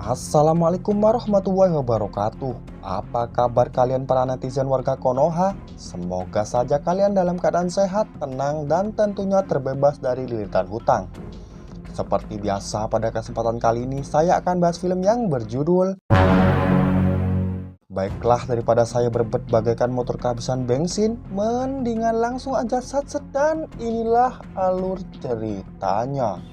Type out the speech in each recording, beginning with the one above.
Assalamualaikum warahmatullahi wabarakatuh. Apa kabar kalian para netizen warga Konoha? Semoga saja kalian dalam keadaan sehat, tenang, dan tentunya terbebas dari lilitan hutang. Seperti biasa pada kesempatan kali ini saya akan bahas film yang berjudul Baiklah, daripada saya berebut bagaikan motor kehabisan bensin, mendingan langsung aja satset dan inilah alur ceritanya.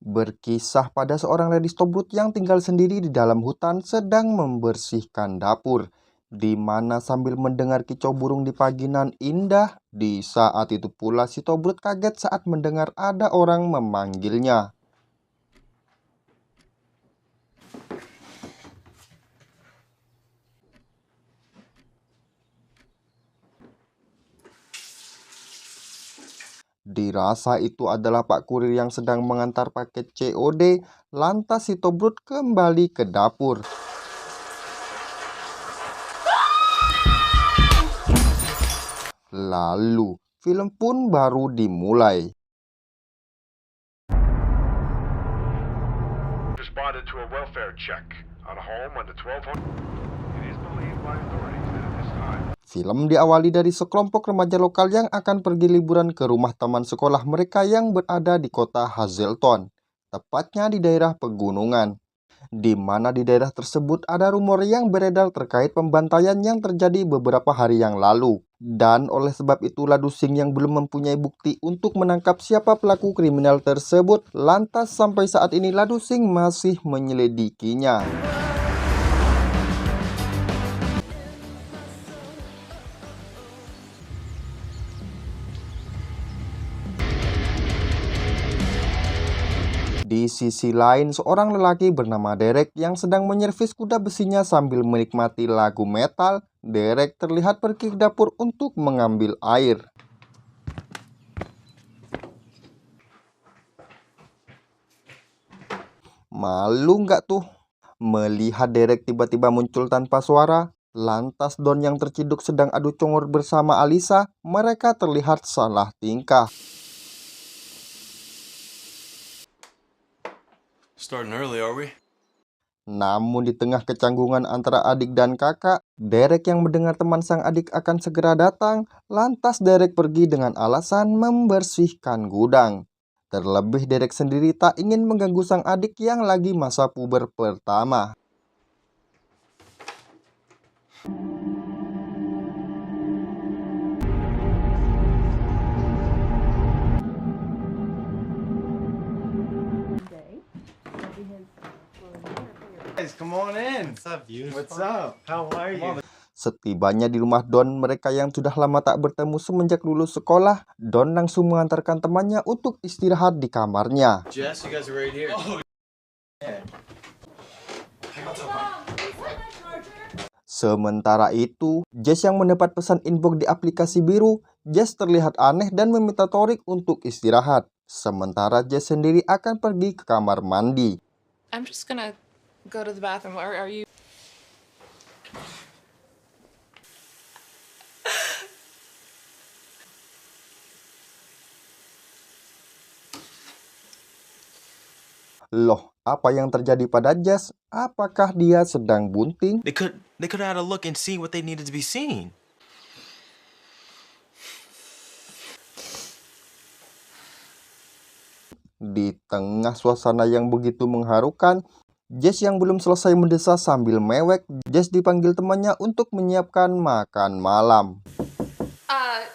Berkisah pada seorang Lady Stobrut yang tinggal sendiri di dalam hutan sedang membersihkan dapur, di mana sambil mendengar kicau burung di pagi nan indah. Di saat itu pula si Tobrut kaget saat mendengar ada orang memanggilnya. Dirasa itu adalah Pak Kurir yang sedang mengantar paket COD. Lantas si Tobrut kembali ke dapur. Lalu film pun baru dimulai. Responded to a welfare check on a home on the 1200. It is believed by authorities that at this time Film diawali dari sekelompok remaja lokal yang akan pergi liburan ke rumah teman sekolah mereka yang berada di kota Hazelton, tepatnya di daerah pegunungan, di mana di daerah tersebut ada rumor yang beredar terkait pembantaian yang terjadi beberapa hari yang lalu. Dan oleh sebab itu Ladusing yang belum mempunyai bukti untuk menangkap siapa pelaku kriminal tersebut, lantas sampai saat ini Ladusing masih menyelidikinya. Di sisi lain, seorang lelaki bernama Derek yang sedang menyervis kuda besinya sambil menikmati lagu metal. Derek terlihat pergi ke dapur untuk mengambil air. Malu nggak tuh? Melihat Derek tiba-tiba muncul tanpa suara, lantas Don yang terciduk sedang adu congor bersama Alisa, mereka terlihat salah tingkah. Starting early, are we? Namun di tengah kecanggungan antara adik dan kakak, Derek yang mendengar teman sang adik akan segera datang, lantas Derek pergi dengan alasan membersihkan gudang. Terlebih Derek sendiri tak ingin mengganggu sang adik yang lagi masa puber pertama. Guys, come on in. What's up, views? What's up? How are you? Setibanya di rumah Don, mereka yang sudah lama tak bertemu semenjak lulus sekolah, Don langsung mengantarkan temannya untuk istirahat di kamarnya. Jess, you guys are right here. Sementara itu, Jess yang mendapat pesan inbox di aplikasi biru, Jess terlihat aneh dan meminta Torik untuk istirahat. Sementara Jess sendiri akan pergi ke kamar mandi. I'm just gonna go to the bathroom. Are you? Loh, apa yang terjadi pada Jess? Apakah dia sedang bunting? They could have had a look and see what they needed to be seen. Di tengah suasana yang begitu mengharukan, Jess yang belum selesai mendesah sambil mewek, Jess dipanggil temannya untuk menyiapkan makan malam.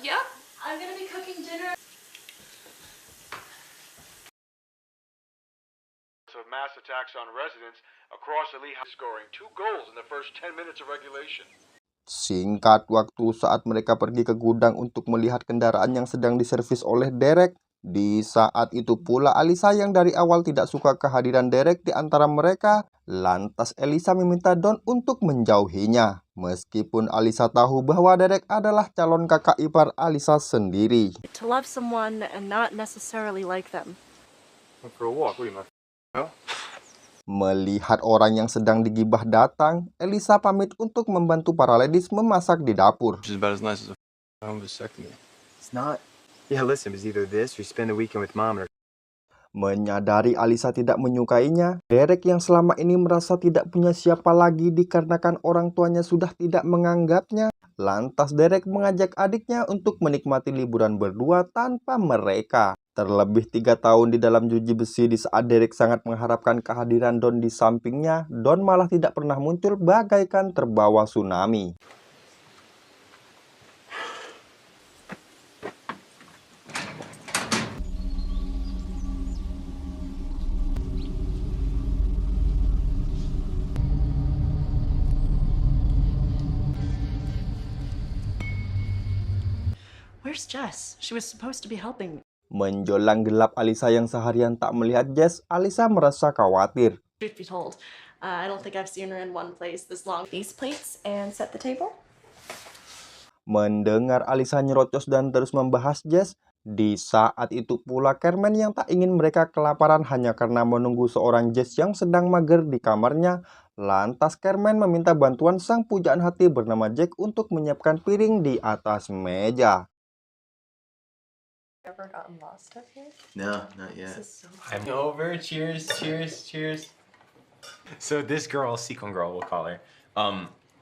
Yeah. I'm gonna be cooking dinner. of mass attacks on residents across the Lehigh, scoring 2 goals in the first 10 minutes of regulation. Singkat waktu saat mereka pergi ke gudang untuk melihat kendaraan yang sedang diservis oleh Derek. Di saat itu pula Alisa yang dari awal tidak suka kehadiran Derek di antara mereka. Lantas Elisa meminta Don untuk menjauhinya. Meskipun Alisa tahu bahwa Derek adalah calon kakak ipar Alisa sendiri. To love someone and not necessarily like them. Went for a walk. What do you mean? Melihat orang yang sedang digibah datang, Elisa pamit untuk membantu para ladies memasak di dapur. She's about as nice as a Vasectomy. It's not. Yeah, listen, it's either this or you spend the weekend with mom or. Menyadari Alisa tidak menyukainya, Derek yang selama ini merasa tidak punya siapa lagi dikarenakan orang tuanya sudah tidak menganggapnya. Lantas Derek mengajak adiknya untuk menikmati liburan berdua tanpa mereka. Terlebih 3 tahun di dalam jeruji besi, di saat Derek sangat mengharapkan kehadiran Don di sampingnya, Don malah tidak pernah muncul bagaikan terbawa tsunami. Where's Jess? She was supposed to be helping me. Menjelang gelap Alisa yang seharian tak melihat Jess, Alisa merasa khawatir. Truth be told, I don't think I've seen her in one place this long. These plates and set the table. Mendengar Alisa nyerocos dan terus membahas Jess, di saat itu pula Carmen yang tak ingin mereka kelaparan hanya karena menunggu seorang Jess yang sedang mager di kamarnya. Lantas Carmen meminta bantuan sang pujaan hati bernama Jack untuk menyiapkan piring di atas meja. Ever gotten lost up here? No, not yet. This is so I'm over. Cheers, cheers, cheers. So this girl, Sequin girl, we'll call her.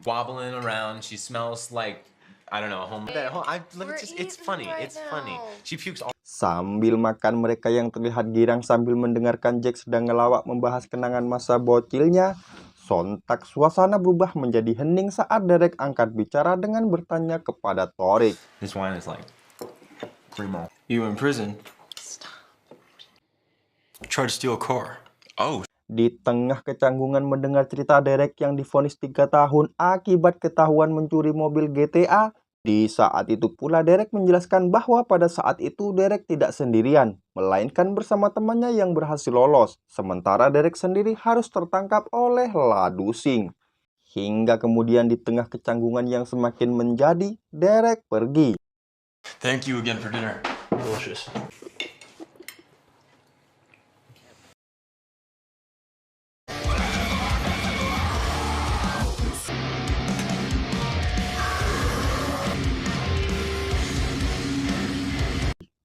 Wobbling around. She smells like, I don't know, home. It's funny. It's funny. She pukes all. Sambil makan, mereka yang terlihat girang sambil mendengarkan Jack sedang ngelawak membahas kenangan masa bocilnya. Sontak suasana berubah menjadi hening saat Derek angkat bicara dengan bertanya kepada Torik. This wine is like primo. You in prison? Tried to steal a car. Oh. Di tengah kecanggungan mendengar cerita Derek yang divonis 3 tahun akibat ketahuan mencuri mobil GTA, di saat itu pula Derek menjelaskan bahwa pada saat itu Derek tidak sendirian, melainkan bersama temannya yang berhasil lolos, sementara Derek sendiri harus tertangkap oleh Ladusing. Hingga kemudian di tengah kecanggungan yang semakin menjadi, Derek pergi. Thank you again for dinner. Delicious.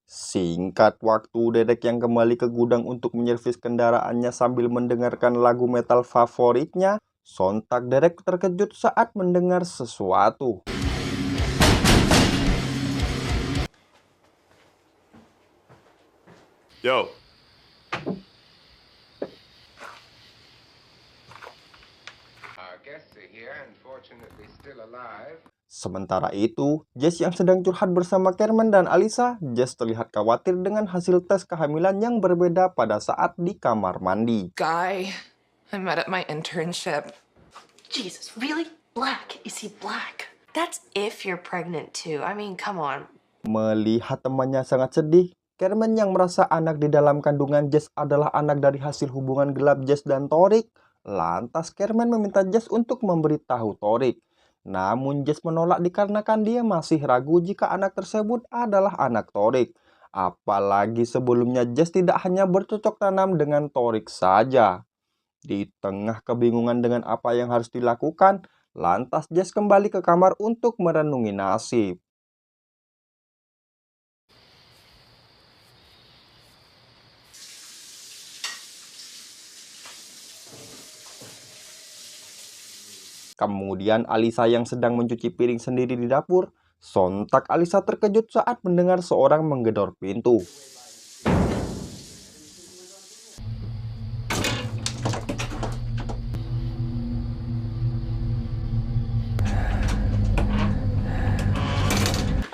Singkat waktu, Derek yang kembali ke gudang untuk menyervis kendaraannya sambil mendengarkan lagu metal favoritnya. Sontak Derek terkejut saat mendengar sesuatu. Yo. Our guests are here and fortunately still alive. Sementara itu, Jess yang sedang curhat bersama Carmen dan Alisa, Jess terlihat khawatir dengan hasil tes kehamilan yang berbeda pada saat di kamar mandi. Guy I met at my internship. Jesus, really? Black? Is he black? That's if you're pregnant too. I mean, come on. Melihat temannya sangat sedih, Carmen yang merasa anak di dalam kandungan Jess adalah anak dari hasil hubungan gelap Jess dan Torik. Lantas Carmen meminta Jess untuk memberitahu Torik. Namun Jess menolak dikarenakan dia masih ragu jika anak tersebut adalah anak Torik. Apalagi sebelumnya Jess tidak hanya bercocok tanam dengan Torik saja. Di tengah kebingungan dengan apa yang harus dilakukan, lantas Jess kembali ke kamar untuk merenungi nasib. Kemudian Alisa yang sedang mencuci piring sendiri di dapur. Sontak Alisa terkejut saat mendengar seorang menggedor pintu.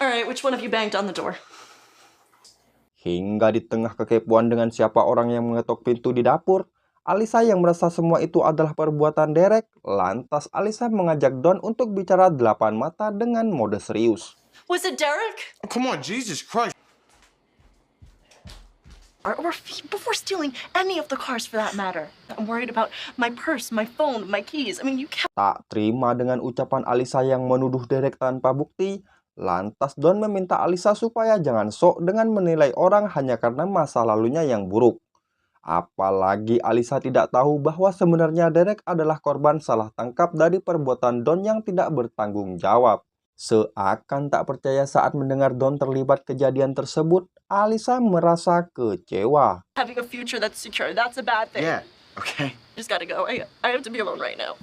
Alright, which one of you banged on the door? Hingga di tengah kekepoan dengan siapa orang yang mengetok pintu di dapur, Alisa yang merasa semua itu adalah perbuatan Derek. Lantas Alisa mengajak Don untuk bicara 8 mata dengan mode serius. Was it Derek? Come on, Jesus Christ. Or before stealing any of the cars for that matter. I'm worried about my purse, my phone, my keys. I mean, you can't. Tak terima dengan ucapan Alisa yang menuduh Derek tanpa bukti, lantas Don meminta Alisa supaya jangan sok dengan menilai orang hanya karena masa lalunya yang buruk. Apalagi Alisa tidak tahu bahwa sebenarnya Derek adalah korban salah tangkap dari perbuatan Don yang tidak bertanggung jawab. Seakan tak percaya saat mendengar Don terlibat kejadian tersebut, Alisa merasa kecewa. Having a future that's secure, that's a bad thing. Yeah, okay. Just gotta go. I have to be alone right now.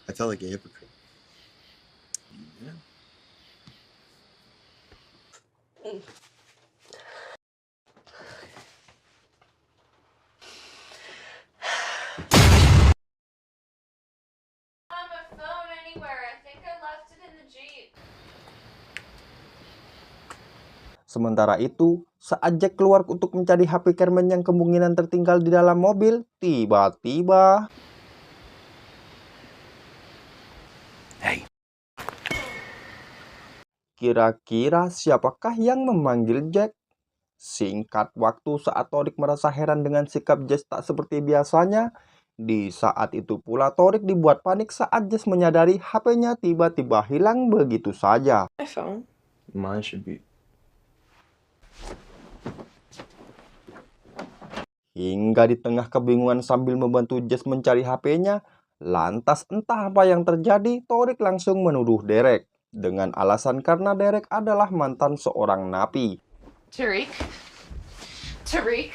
I felt like a hypocrite. My phone anywhere. I think I left it in the Jeep. Sementara itu, saat Jack keluar untuk mencari HP Carmen yang kemungkinan tertinggal di dalam mobil, tiba-tiba... Hey. Kira-kira siapakah yang memanggil Jack? Singkat waktu saat Torik merasa heran dengan sikap Jess tak seperti biasanya. Di saat itu pula Torik dibuat panik saat Jess menyadari HP-nya tiba-tiba hilang begitu saja. My phone. Mine should be. Hingga di tengah kebingungan sambil membantu Jess mencari HP-nya, lantas entah apa yang terjadi, Torik langsung menuduh Derek. Dengan alasan karena Derek adalah mantan seorang napi. Tariq. Tariq.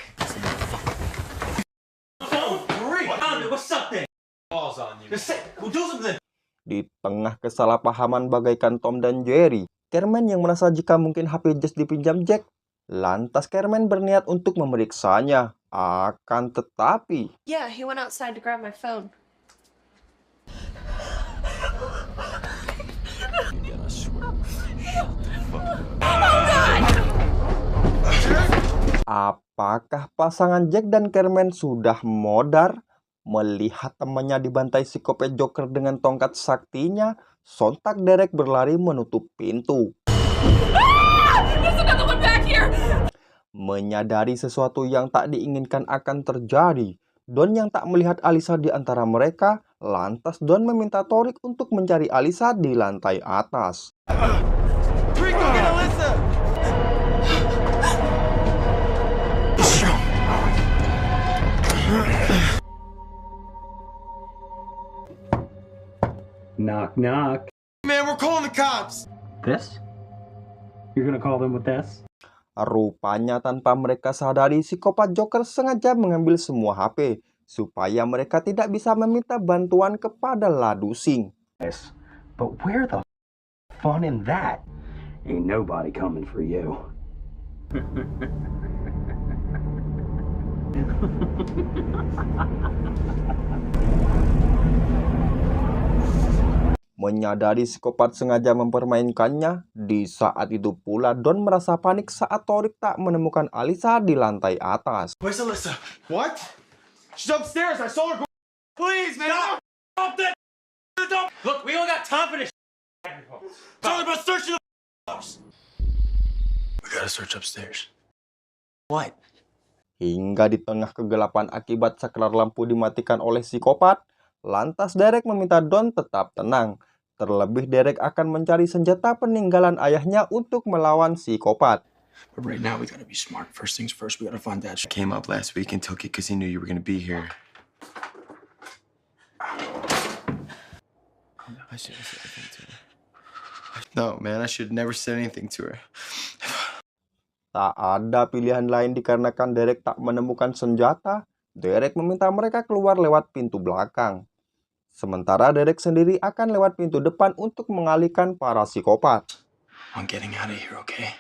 Di tengah kesalahpahaman bagaikan Tom dan Jerry, Carmen yang merasa jika mungkin HP Jess dipinjam Jack, lantas Carmen berniat untuk memeriksanya. Akan tetapi... Yeah, he went outside to grab my phone. Apakah pasangan Jack dan Carmen sudah modar? Melihat temannya dibantai psikopat Joker dengan tongkat saktinya, sontak Derek berlari menutup pintu. Menyadari sesuatu yang tak diinginkan akan terjadi, Don yang tak melihat Alisa di antara mereka, lantas Don meminta Torik untuk mencari Alisa di lantai atas. Knock, knock. Man, we're calling the cops! This? You're gonna call them with this? Rupanya tanpa mereka sadari, psikopat Joker sengaja mengambil semua HP, supaya mereka tidak bisa meminta bantuan kepada Ladusing. Yes. But where the fun in that? Ain't nobody coming for you. Menyadari psikopat sengaja mempermainkannya, di saat itu pula Don merasa panik saat Torik tak menemukan Alisa di lantai atas. Where's Alyssa? What? She's upstairs. I saw her go. Please, man. Stop that. Look, we don't got time for this. Talking about searching the house. We gotta search upstairs. What? Hingga di tengah kegelapan akibat saklar lampu dimatikan oleh psikopat, lantas Derek meminta Don tetap tenang. Terlebih Derek akan mencari senjata peninggalan ayahnya untuk melawan psikopat. But right now we gotta be smart. First things first, we gotta find that shit. Came up last week and took it because he knew you were gonna be here. I should have said anything to her. No, man, I should never said anything to her. Tak ada pilihan lain dikarenakan Derek tak menemukan senjata. Derek meminta mereka keluar lewat pintu belakang. Sementara Derek sendiri akan lewat pintu depan untuk mengalihkan para psikopat. I'm getting out of here, okay?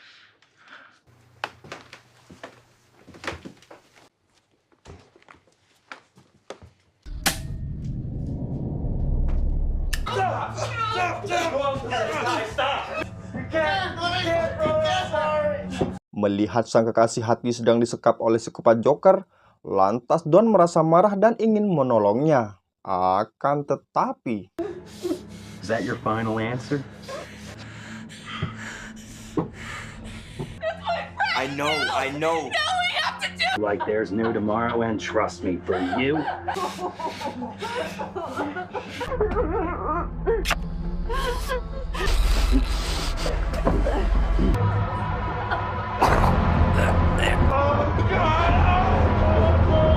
Melihat sang kekasih hati sedang disekap oleh psikopat Joker, lantas Don merasa marah dan ingin menolongnya. Akan tetapi... Is that your final answer? I know. No, we have to do. Like there's no tomorrow, and trust me, for you.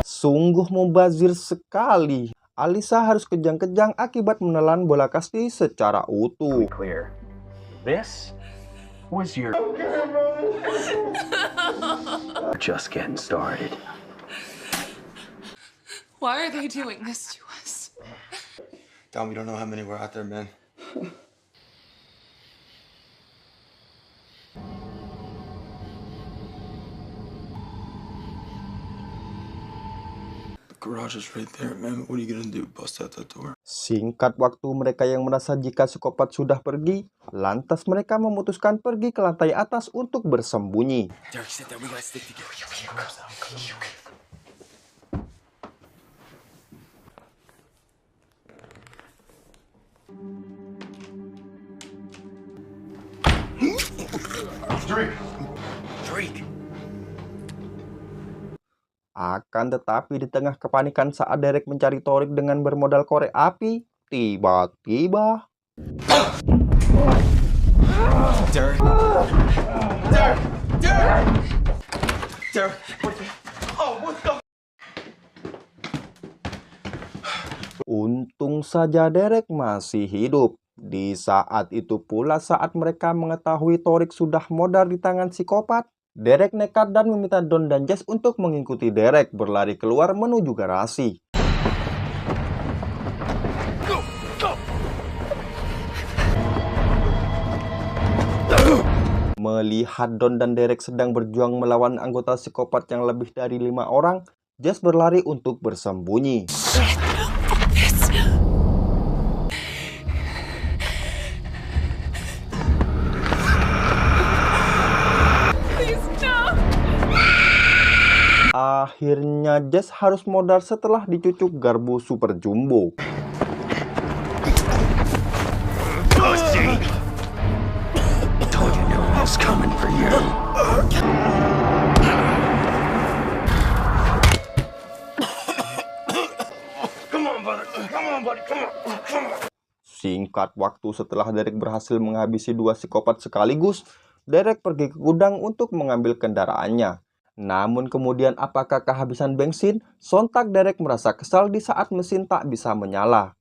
Sungguh mubazir sekali. Alisa harus kejang-kejang akibat menelan bola kasti secara utuh. Clear. This was your just getting started. Why are they doing this to us? Dom, we don't know how many were out there, man. The garage is right there, man. What are you gonna do? Bust out that door? Singkat waktu, mereka yang merasa jika psikopat sudah pergi, lantas mereka memutuskan pergi ke lantai atas untuk bersembunyi. Derek, sit there. We gotta stick together. Drake. Akan tetapi di tengah kepanikan saat Derek mencari Torik dengan bermodal korek api, tiba-tiba Derek. untung saja Derek masih hidup. Di saat itu pula saat mereka mengetahui Torik sudah modar di tangan psikopat, Derek nekat dan meminta Don dan Jess untuk mengikuti Derek berlari keluar menuju garasi. Melihat Don dan Derek sedang berjuang melawan anggota psikopat yang lebih dari 5 orang, Jess berlari untuk bersembunyi. Akhirnya Jess harus modar setelah dicucuk garbu super jumbo. Told you no one was coming for you. Singkat waktu setelah Derek berhasil menghabisi 2 psikopat sekaligus, Derek pergi ke gudang untuk mengambil kendaraannya. Namun kemudian apakah kehabisan bensin? Sontak Derek merasa kesal di saat mesin tak bisa menyala.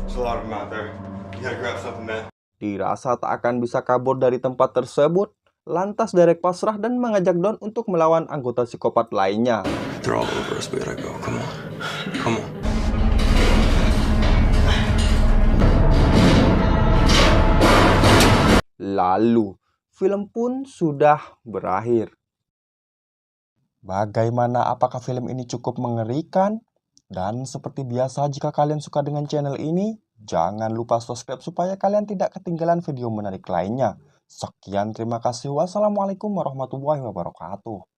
There's a lot of them out there. You gotta grab something, man. Dirasa tak akan bisa kabur dari tempat tersebut, lantas Derek pasrah dan mengajak Don untuk melawan anggota psikopat lainnya. They're all over us. We gotta go. Come on. Come on. Lalu, film pun sudah berakhir. Bagaimana, apakah film ini cukup mengerikan? Dan seperti biasa, jika kalian suka dengan channel ini, jangan lupa subscribe supaya kalian tidak ketinggalan video menarik lainnya. Sekian, terima kasih. Wassalamualaikum warahmatullahi wabarakatuh.